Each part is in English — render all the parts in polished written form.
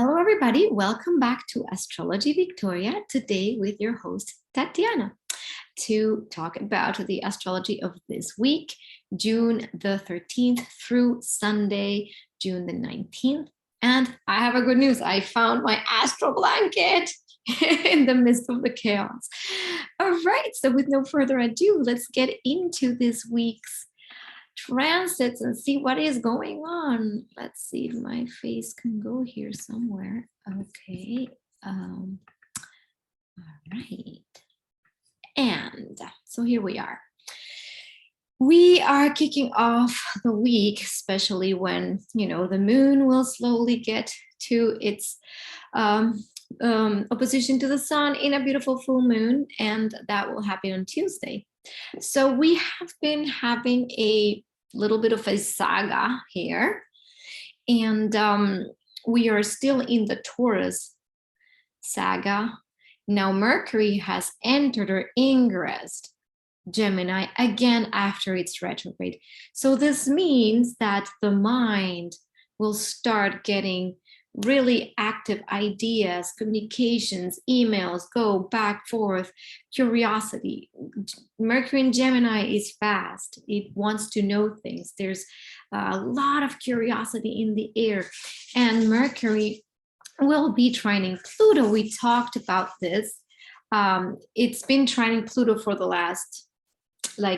Hello, everybody. Welcome back to Astrology Victoria, today with your host, Tatiana, to talk about the astrology of this week, June the 13th through Sunday, June the 19th. And I have a good news. I found my astro blanket in the midst of the chaos. All right. So with no further ado, let's get into this week's transits and see what is going on. Let's see if my face can go here somewhere. Okay. All right. And so here we are. We are kicking off the week, especially when, the moon will slowly get to its opposition to the sun in a beautiful full moon, and that will happen on Tuesday. So we have been having a little bit of a saga here, and we are still in the Taurus saga. Now Mercury has entered or ingressed Gemini again after its retrograde. So this means that the mind will start getting really active ideas, communications, emails, go back, forth, curiosity. Mercury in Gemini is fast. It wants to know things. There's a lot of curiosity in the air. And Mercury will be trining Pluto. We talked about this. It's been trining Pluto for the last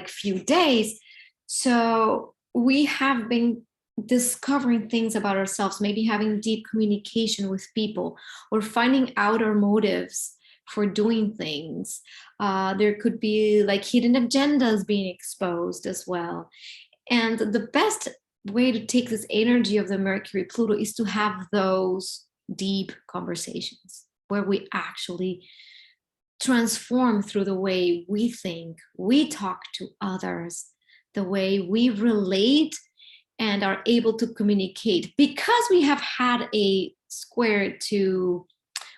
few days. So we have been discovering things about ourselves, maybe having deep communication with people or finding out our motives for doing things. There could be hidden agendas being exposed as well. And the best way to take this energy of the Mercury Pluto is to have those deep conversations where we actually transform through the way we think, we talk to others, the way we relate and are able to communicate. Because we have had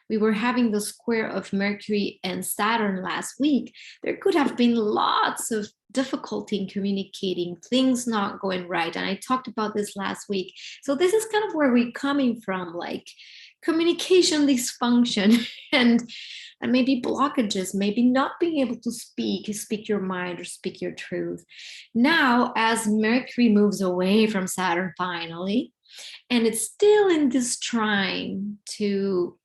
we were having the square of Mercury and Saturn last week, there could have been lots of difficulty in communicating, things not going right. And I talked about this last week. So this is kind of where we're coming from, communication dysfunction and maybe blockages, maybe not being able to speak your mind or speak your truth. Now, as Mercury moves away from Saturn finally, and it's still in this trine to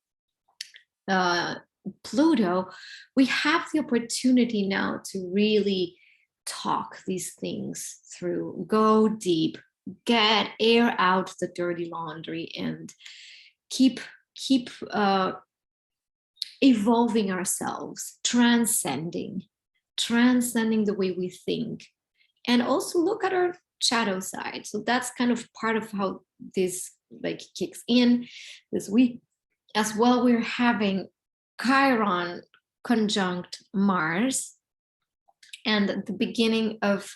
Pluto, we have the opportunity now to really talk these things through, go deep, air out the dirty laundry, and keep evolving ourselves, transcending the way we think, and also look at our shadow side. So that's kind of part of how this kicks in this week as well. We're having Chiron conjunct Mars, and at the beginning of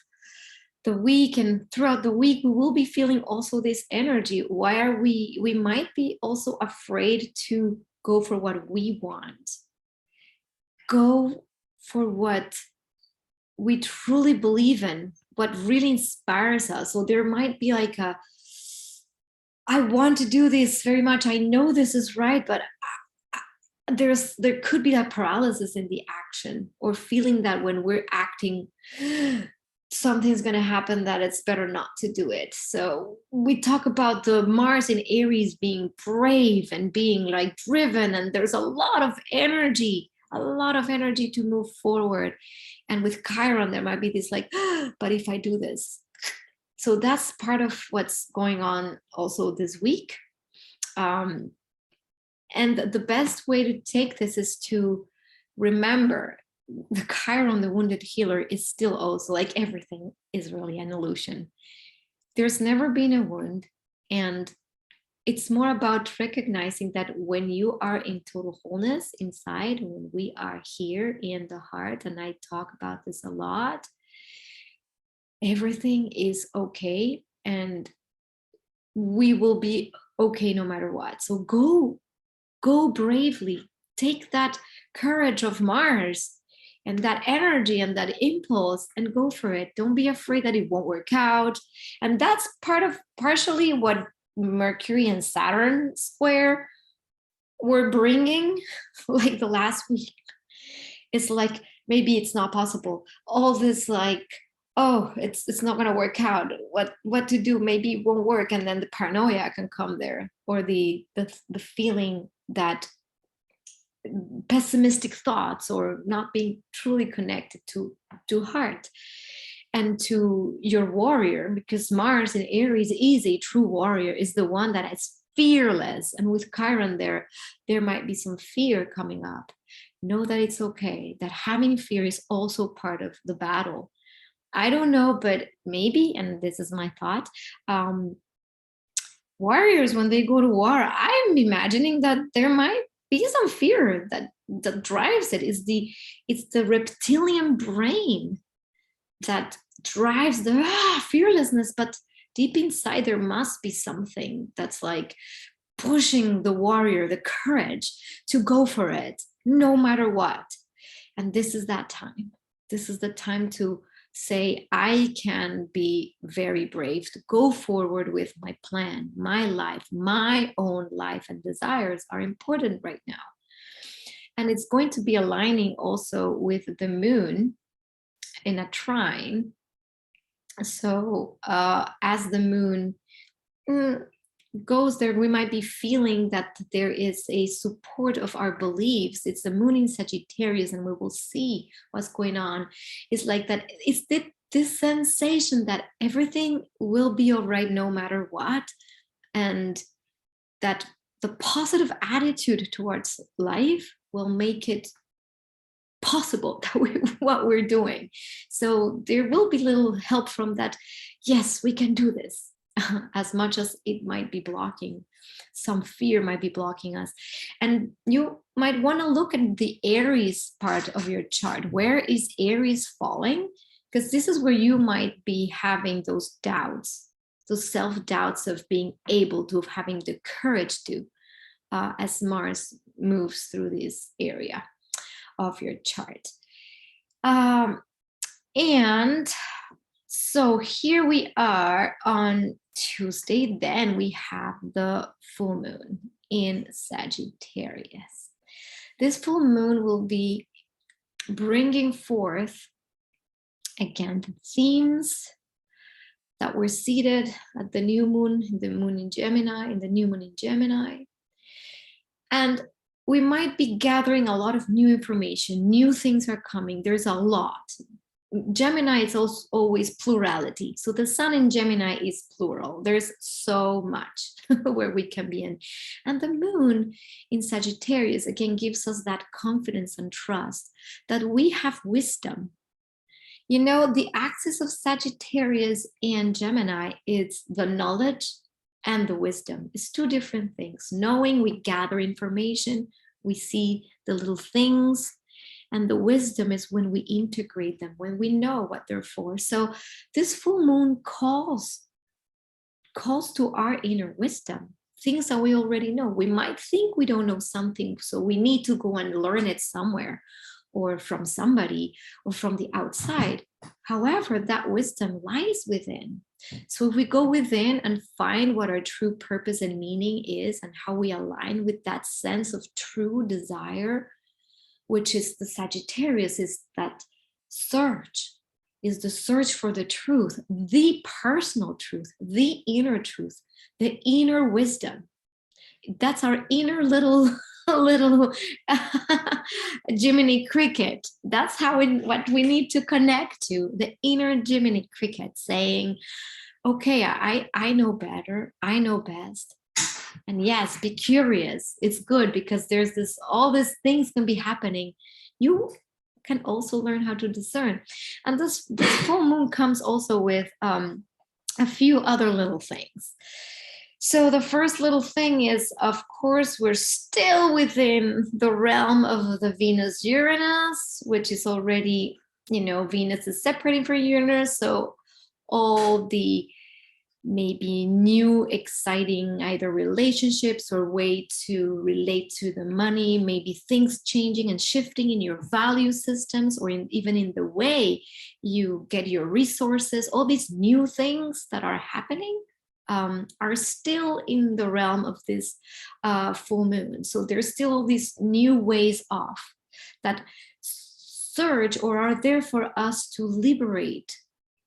the week and throughout the week, we will be feeling also this energy. Why are we might be also afraid to go for what we want, go for what we truly believe in, what really inspires us. So there might be I want to do this very much, I know this is right, but there could be that paralysis in the action, or feeling that when we're acting, something's going to happen, that it's better not to do it. So we talk about the Mars in Aries being brave and being driven, and there's a lot of energy to move forward. And with Chiron, there might be this but if I do this. So that's part of what's going on also this week. And the best way to take this is to remember the Chiron, the wounded healer, is still also everything is really an illusion. There's never been a wound, and it's more about recognizing that when you are in total wholeness inside, when we are here in the heart, and I talk about this a lot, everything is okay, and we will be okay no matter what. So go bravely, take that courage of Mars and that energy and that impulse and go for it. Don't be afraid that it won't work out. And that's partially what Mercury and Saturn square we're bringing, like the last week, it's like, maybe it's not possible. All this like, oh, it's not going to work out. What to do? Maybe it won't work. And then the paranoia can come there, or the feeling that pessimistic thoughts, or not being truly connected to heart and to your warrior, because Mars in Aries is a true warrior, is the one that is fearless. And with Chiron there might be some fear coming up. Know that it's okay, that having fear is also part of the battle. I don't know, but maybe, and this is my thought, warriors, when they go to war, I'm imagining that there might be some fear that drives it. It's the reptilian brain that drives the fearlessness, but deep inside there must be something that's like pushing the warrior, the courage to go for it no matter what. And this is that time. This is the time to say, I can be very brave to go forward with my plan. My life, my own life and desires are important right now. And it's going to be aligning also with the moon in a trine. So as the moon goes there, we might be feeling that there is a support of our beliefs. It's the moon in Sagittarius, and we will see what's going on. It's like that. It's this sensation that everything will be all right no matter what, and that the positive attitude towards life will make it possible that what we're doing. So there will be little help from that. Yes, we can do this. As much as it might be blocking, some fear might be blocking us. And you might want to look at the Aries part of your chart. Where is Aries falling? Because this is where you might be having those doubts, those self-doubts of being able to, of having the courage to, as Mars moves through this area of your chart. And so here we are on Tuesday. Then we have the full moon in Sagittarius. This full moon will be bringing forth, again, the themes that were seated at the new moon, the moon in Gemini, in the new moon in Gemini. And we might be gathering a lot of new information. New things are coming. There's a lot. Gemini is also always plurality. So the sun in Gemini is plural. There's so much where we can be in. And the moon in Sagittarius, again, gives us that confidence and trust that we have wisdom. You know, the axis of Sagittarius and Gemini is the knowledge and the wisdom. It's two different things. Knowing, we gather information, we see the little things. And the wisdom is when we integrate them, when we know what they're for. So this full moon calls to our inner wisdom, things that we already know. We might think we don't know something, so we need to go and learn it somewhere, or from somebody, or from the outside. However, that wisdom lies within. So if we go within and find what our true purpose and meaning is, and how we align with that sense of true desire, which is the Sagittarius, is that search, is the search for the truth, the personal truth, the inner wisdom. That's our inner little Gemini cricket. That's what we need to connect to, the inner Gemini cricket, saying, okay, I know better, I know best. And yes, be curious. It's good, because there's all these things can be happening. You can also learn how to discern. And this full moon comes also with a few other little things. So the first little thing is, of course, we're still within the realm of the Venus-Uranus, which is already, Venus is separating from Uranus. So all the maybe new, exciting either relationships or way to relate to the money, maybe things changing and shifting in your value systems, or even in the way you get your resources, all these new things that are happening are still in the realm of this full moon. So there's still all these new ways off that surge or are there for us to liberate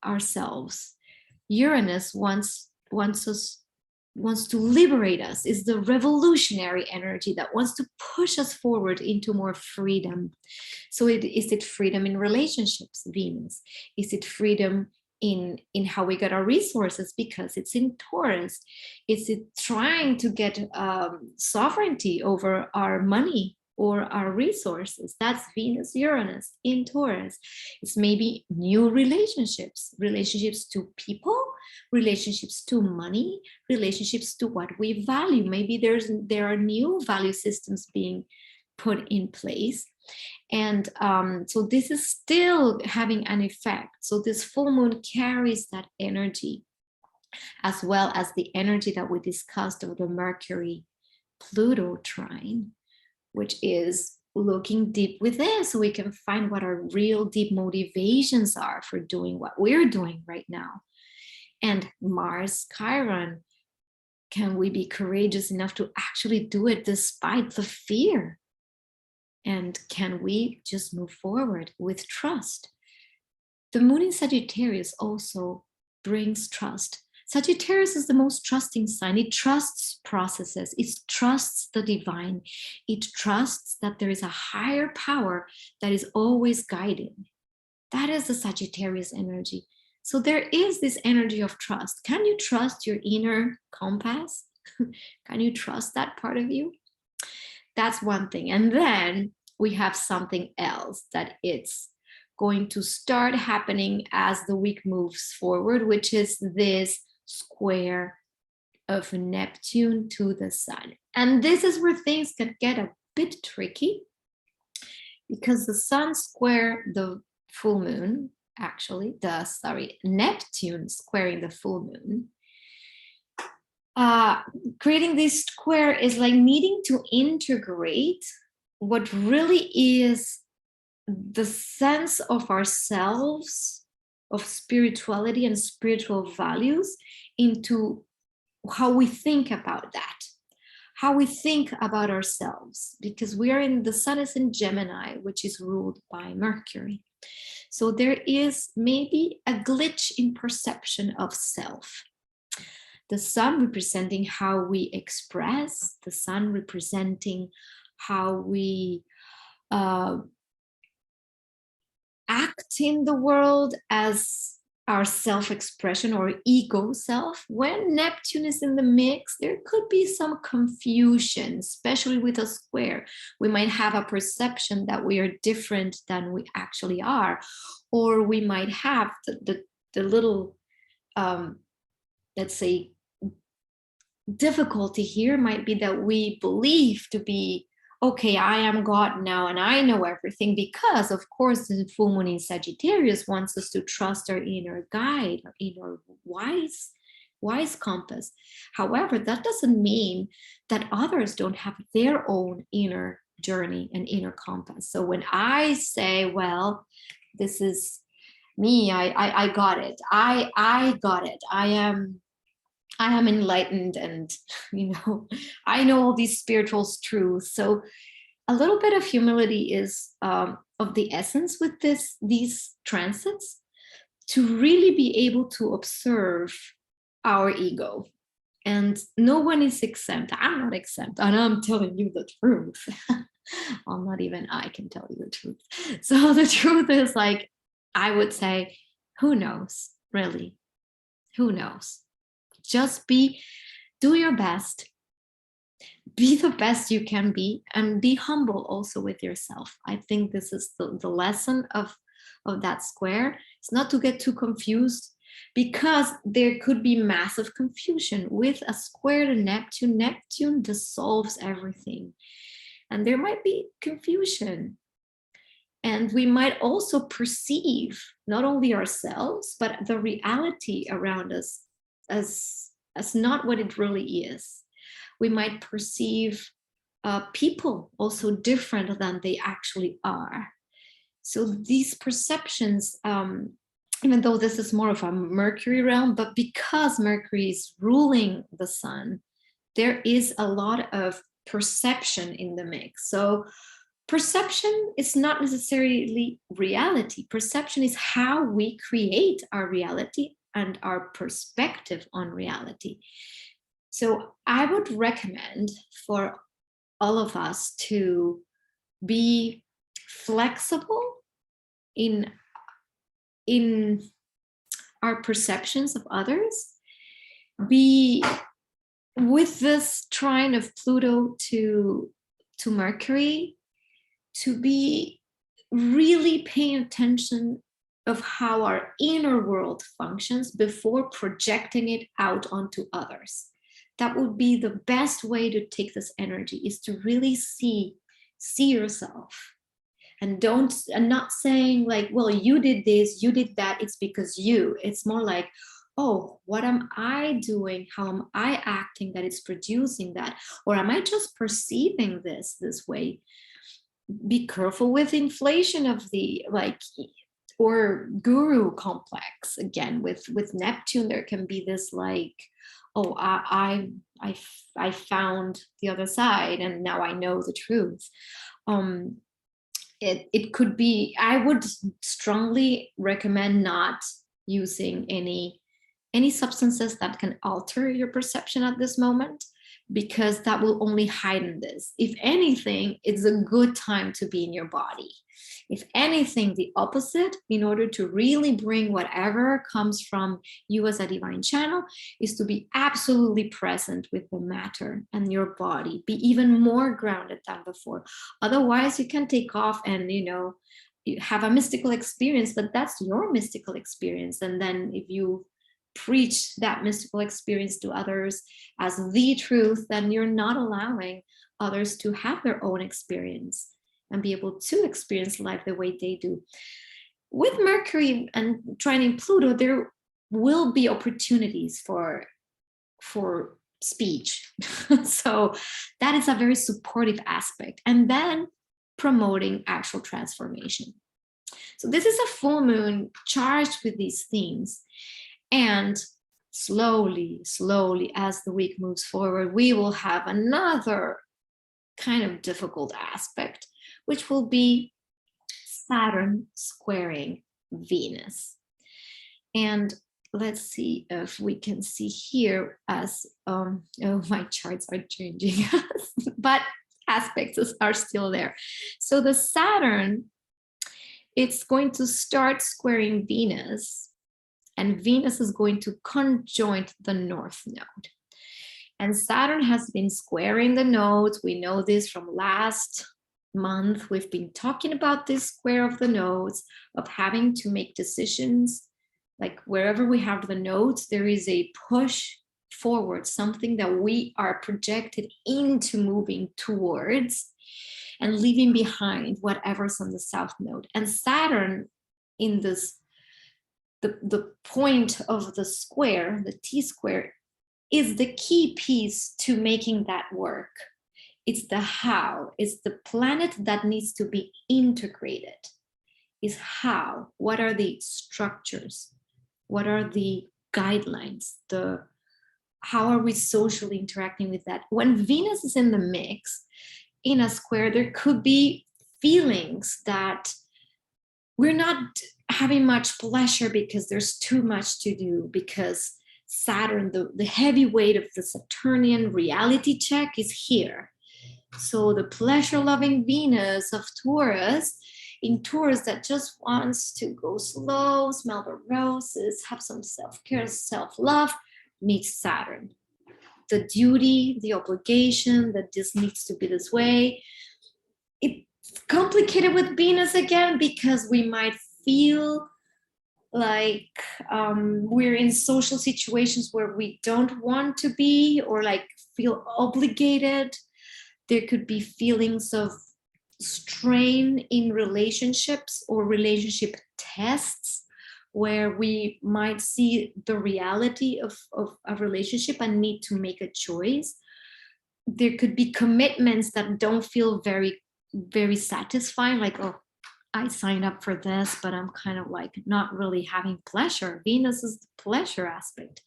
ourselves. Uranus wants to liberate us, is the revolutionary energy that wants to push us forward into more freedom. So is it freedom in relationships, Venus? Is it freedom in how we get our resources, because it's in Taurus? Is it trying to get sovereignty over our money or our resources? That's Venus Uranus in Taurus. It's maybe new relationships to people, relationships to money, relationships to what we value. Maybe there are new value systems being put in place. And so this is still having an effect. So this full moon carries that energy, as well as the energy that we discussed of the Mercury-Pluto trine, which is looking deep within so we can find what our real deep motivations are for doing what we're doing right now. And Mars Chiron, can we be courageous enough to actually do it despite the fear? And can we just move forward with trust? The moon in Sagittarius also brings trust. Sagittarius is the most trusting sign. It trusts processes. It trusts the divine. It trusts that there is a higher power that is always guiding. That is the Sagittarius energy. So there is this energy of trust. Can you trust your inner compass? Can you trust that part of you? That's one thing. And then we have something else that it's going to start happening as the week moves forward, which is this square of Neptune to the sun. And this is where things can get a bit tricky, because the sun square the full moon, Neptune squaring the full moon, creating this square is like needing to integrate what really is the sense of ourselves, of spirituality and spiritual values, into how we think about that, how we think about ourselves, because we are in, the sun is in Gemini, which is ruled by Mercury. So there is maybe a glitch in perception of self. The sun representing how we express, the sun representing how we act in the world as our self-expression or ego self. When Neptune is in the mix, there could be some confusion, especially with a square. We might have a perception that we are different than we actually are, or we might have the little, let's say, difficulty here might be that we believe to be, okay, I am God now and I know everything, because of course the full moon in Sagittarius wants us to trust our inner guide, our inner wise compass. However, that doesn't mean that others don't have their own inner journey and inner compass. So when I say, well, this is me, I got it, I got it, I am enlightened, and I know all these spiritual truths. So a little bit of humility is of the essence with these transits, to really be able to observe our ego. And no one is exempt. I'm not exempt, and I'm telling you the truth. Well, not even I can tell you the truth. So the truth is, like, I would say, who knows, really? Who knows? Just do your best, be the best you can be, and be humble also with yourself. I think this is the lesson of that square. It's not to get too confused, because there could be massive confusion with a square to Neptune. Neptune dissolves everything, and there might be confusion. And we might also perceive not only ourselves, but the reality around us as not what it really is. We might perceive people also different than they actually are. So these perceptions even though this is more of a Mercury realm, but because Mercury is ruling the sun, there is a lot of perception in the mix. So perception is not necessarily reality. Perception is how we create our reality and our perspective on reality. So I would recommend for all of us to be flexible in our perceptions of others, be with this trine of Pluto to Mercury, to be really paying attention of how our inner world functions before projecting it out onto others. That would be the best way to take this energy, is to really see yourself. And not saying like, well, you did this, you did that, it's because you. It's more like, oh, what am I doing? How am I acting that it's producing that? Or am I just perceiving this way? Be careful with inflation of the or guru complex. Again, with Neptune, there can be this like, oh, I found the other side and now I know the truth. It could be, I would strongly recommend not using any substances that can alter your perception at this moment, because that will only heighten this. If anything, it's a good time to be in your body. If anything, the opposite, in order to really bring whatever comes from you as a divine channel, is to be absolutely present with the matter and your body. Be even more grounded than before. Otherwise, you can take off and, you have a mystical experience, but that's your mystical experience. And then if you preach that mystical experience to others as the truth, then you're not allowing others to have their own experience and be able to experience life the way they do. With Mercury and trining Pluto, there will be opportunities for speech. So that is a very supportive aspect. And then promoting actual transformation. So this is a full moon charged with these themes. And slowly, as the week moves forward, we will have another kind of difficult aspect, which will be Saturn squaring Venus. And let's see if we can see here as, oh, my charts are changing, but aspects are still there. So the Saturn, it's going to start squaring Venus, and Venus is going to conjoint the North Node. And Saturn has been squaring the nodes. We know this from last month. We've been talking about this square of the nodes, of having to make decisions. Like wherever we have the nodes, there is a push forward, something that we are projected into moving towards and leaving behind whatever's on the South Node. And Saturn in this, the point of the square, the T-square, is the key piece to making that work. It's the how. It's the planet that needs to be integrated. Is how. What are the structures? What are the guidelines? How are we socially interacting with that? When Venus is in the mix, in a square, there could be feelings that we're not having much pleasure because there's too much to do, because Saturn, the heavy weight of the Saturnian reality check is here. So the pleasure-loving Venus of Taurus, in Taurus, that just wants to go slow, smell the roses, have some self-care, self-love, meets Saturn. The duty, the obligation, that this needs to be this way. It's complicated with Venus again, because we might feel like we're in social situations where we don't want to be, or like feel obligated. There could be feelings of strain in relationships or relationship tests, where we might see the reality of a relationship and need to make a choice. There could be commitments that don't feel very, very satisfying, like, oh, I signed up for this, but I'm kind of like not really having pleasure. Venus is the pleasure aspect.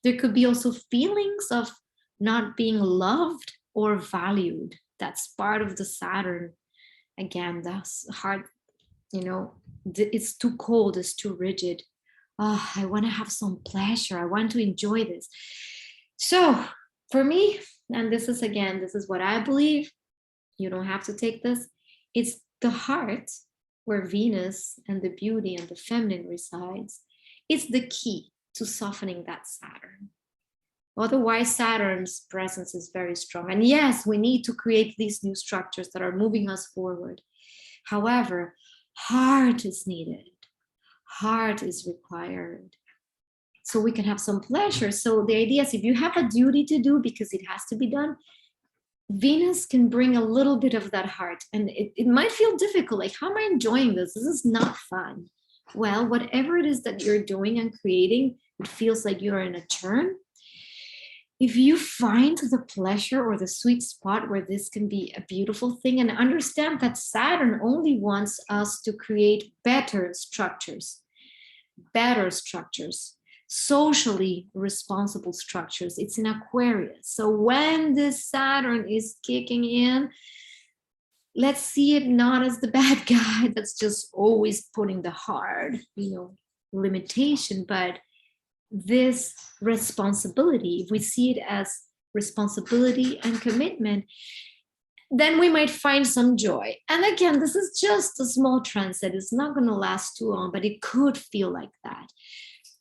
There could be also feelings of not being loved or valued. That's part of the Saturn. Again, that's hard, it's too cold, it's too rigid. Oh, I want to have some pleasure. I want to enjoy this. So for me, and this is what I believe, you don't have to take this, it's the heart where Venus and the beauty and the feminine resides. It's the key to softening that Saturn. Otherwise, Saturn's presence is very strong. And yes, we need to create these new structures that are moving us forward. However, heart is needed. Heart is required. So we can have some pleasure. So the idea is if you have a duty to do because it has to be done, Venus can bring a little bit of that heart. And it might feel difficult. Like, how am I enjoying this? This is not fun. Well, whatever it is that you're doing and creating, it feels like you're in a turn. If you find the pleasure or the sweet spot where this can be a beautiful thing, and understand that Saturn only wants us to create better structures, socially responsible structures. It's in Aquarius. So when this Saturn is kicking in, let's see it not as the bad guy that's just always putting the hard, limitation, but this responsibility, if we see it as responsibility and commitment, then we might find some joy. And again, this is just a small transit. It's not going to last too long, but it could feel like that.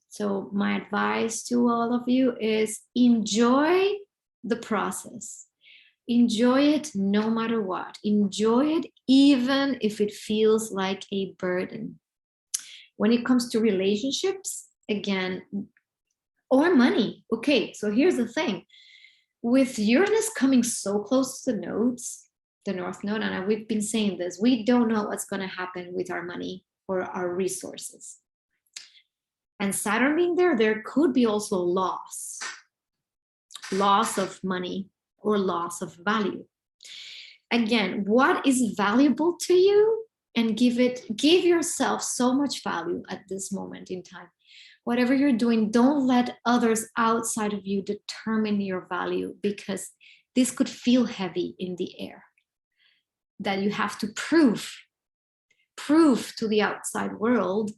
So my advice to all of you is enjoy the process. Enjoy it no matter what. Enjoy it even if it feels like a burden. When it comes to relationships, again, or money. Okay, so here's the thing. With Uranus coming so close to the nodes, the North Node, and we've been saying this, we don't know what's going to happen with our money or our resources. And Saturn being there, there could be also loss of money or loss of value. Again, what is valuable to you, and give yourself so much value at this moment in time. Whatever you're doing, don't let others outside of you determine your value, because this could feel heavy in the air, that you have to prove to the outside world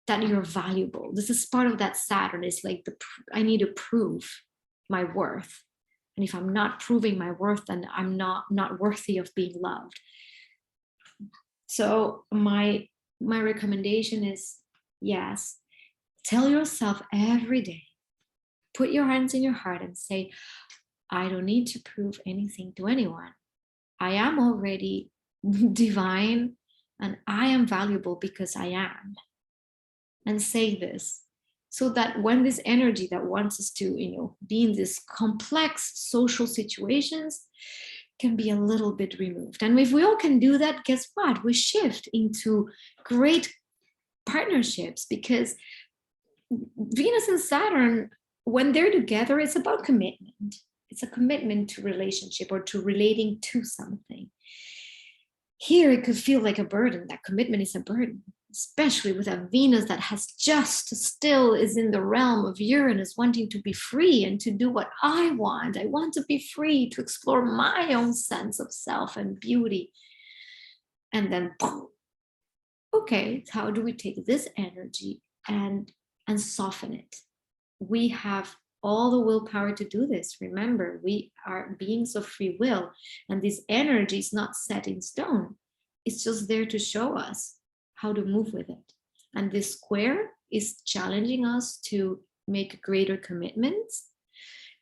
that you're valuable. This is part of that Saturn. It's like I need to prove my worth. And if I'm not proving my worth, then I'm not worthy of being loved. So my recommendation is, yes, tell yourself every day, put your hands in your heart and say, I don't need to prove anything to anyone. I am already divine and I am valuable because I am. And say this so that when this energy that wants us to, be in these complex social situations can be a little bit removed. And if we all can do that, guess what? We shift into great partnerships, because Venus and Saturn, when they're together, it's about commitment. It's a commitment to relationship or to relating to something. Here, it could feel like a burden. That commitment is a burden, especially with a Venus that still is in the realm of Uranus, wanting to be free and to do what I want. I want to be free to explore my own sense of self and beauty. And then, okay, how do we take this energy and soften it? We have all the willpower to do this. Remember, we are beings of free will, and this energy is not set in stone. It's just there to show us how to move with it. And this square is challenging us to make greater commitments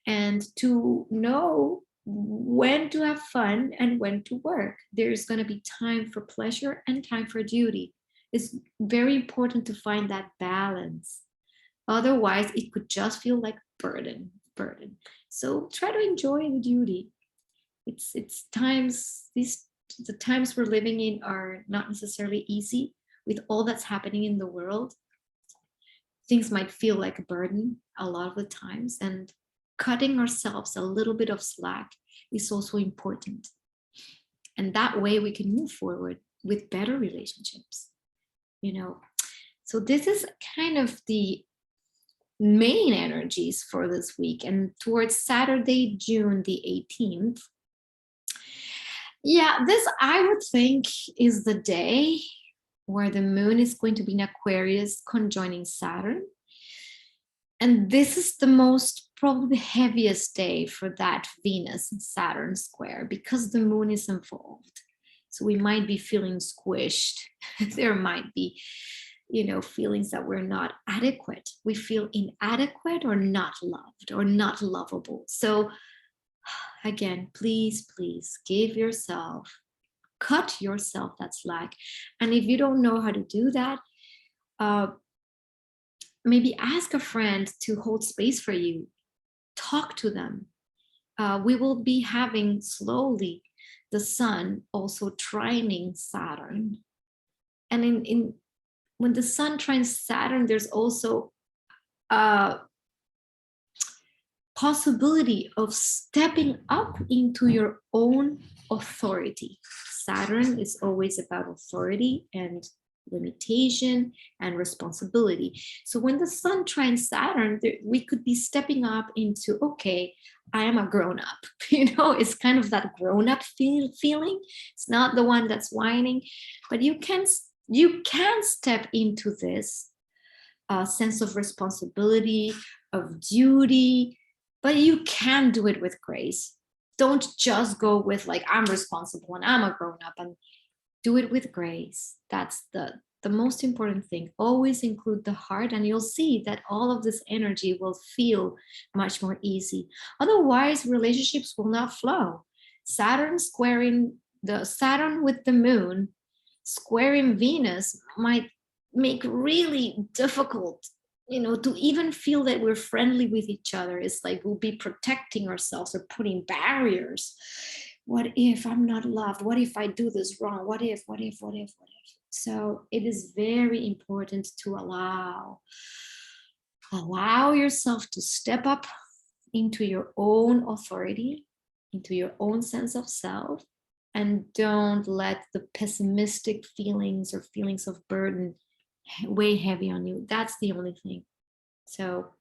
and to know when to have fun and when to work. There's going to be time for pleasure and time for duty. It's very important to find that balance. Otherwise, it could just feel like burden. So try to enjoy the duty. It's times, the times we're living in are not necessarily easy with all that's happening in the world. Things might feel like a burden a lot of the times, and cutting ourselves a little bit of slack is also important. And that way we can move forward with better relationships, you know. So this is kind of the main energies for this week. And towards Saturday, June the 18th, yeah, this I would think is the day where the moon is going to be in Aquarius conjoining Saturn. And this is the most, probably heaviest day for that Venus Saturn square because the moon is involved. So we might be feeling squished. There might be, feelings that we're not adequate. We feel inadequate or not loved or not lovable. So again, please give yourself, cut yourself that slack. And if you don't know how to do that, maybe ask a friend to hold space for you. Talk to them. We will be having slowly the sun also trining Saturn. And when the sun trines Saturn, there's also a possibility of stepping up into your own authority. Saturn is always about authority and limitation and responsibility. So when the sun trines Saturn, we could be stepping up into, okay, I am a grown-up. It's kind of that grown-up feeling. It's not the one that's whining, but you can step into this sense of responsibility, of duty, but you can do it with grace. Don't just go with like, I'm responsible and I'm a grown-up, and do it with grace. That's the most important thing. Always include the heart, and you'll see that all of this energy will feel much more easy. Otherwise, relationships will not flow. Saturn with the moon squaring Venus might make really difficult, to even feel that we're friendly with each other. It's like we'll be protecting ourselves or putting barriers. What if I'm not loved? What if I do this wrong? What if? So it is very important to allow yourself to step up into your own authority, into your own sense of self, and don't let the pessimistic feelings or feelings of burden weigh heavy on you. That's the only thing. So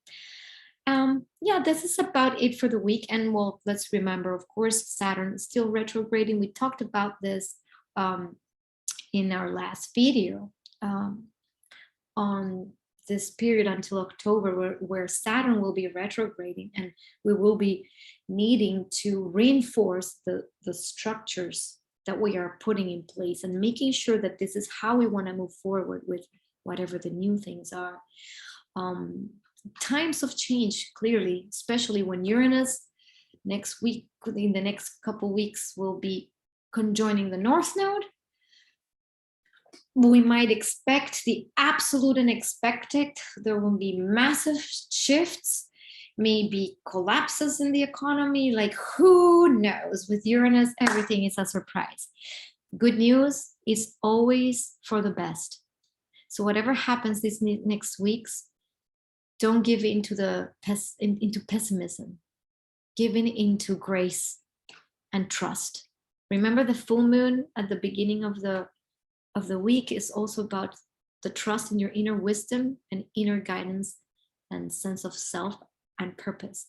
this is about it for the week. And well, let's remember, of course, Saturn is still retrograding. We talked about this in our last video on this period until October where Saturn will be retrograding, and we will be needing to reinforce the structures that we are putting in place and making sure that this is how we want to move forward with whatever the new things are. Times of change, clearly, especially when Uranus next week, in the next couple weeks, will be conjoining the North Node. We might expect the absolute unexpected. There will be massive shifts, maybe collapses in the economy. Like, who knows? With Uranus, everything is a surprise. Good news is always for the best. So whatever happens these next weeks, don't give into into pessimism. Give into grace and trust. Remember, the full moon at the beginning of the week is also about the trust in your inner wisdom and inner guidance and sense of self and purpose.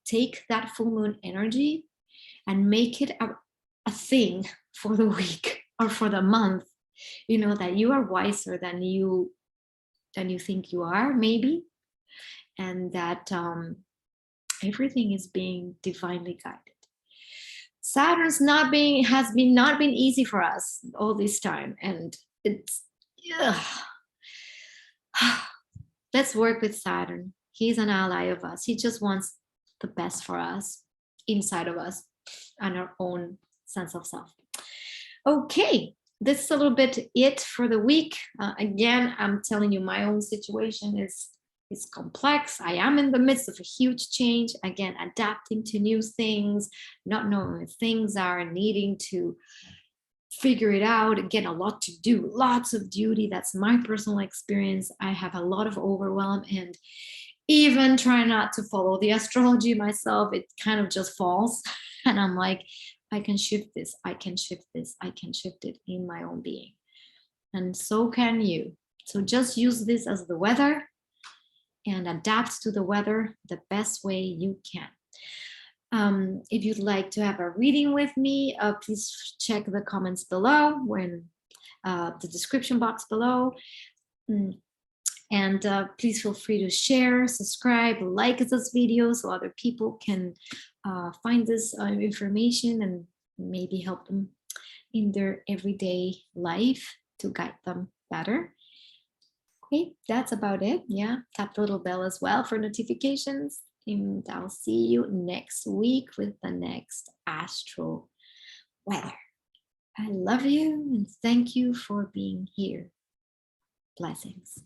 Take that full moon energy and make it a thing for the week or for the month. That you are wiser than you think you are, maybe, and that everything is being divinely guided. Saturn's not been easy for us all this time, and it's let's work with Saturn. He's an ally of us. He just wants the best for us, inside of us, and our own sense of self. Okay, this is a little bit it for the week. Again, I'm telling you, my own situation is complex. I am in the midst of a huge change. Again, adapting to new things, not knowing where things are, needing to figure it out. Again, a lot to do, lots of duty. That's my personal experience. I have a lot of overwhelm, and even trying not to follow the astrology myself, it kind of just falls. And I'm like, I can shift this, I can shift this, I can shift it in my own being. And so can you. So just use this as the weather and adapt to the weather the best way you can. If you'd like to have a reading with me, please check the comments below, when the description box below. And please feel free to share, subscribe, like this video so other people can find this information and maybe help them in their everyday life to guide them better. Okay, that's about it. Yeah, tap the little bell as well for notifications. And I'll see you next week with the next astro weather. I love you and thank you for being here. Blessings.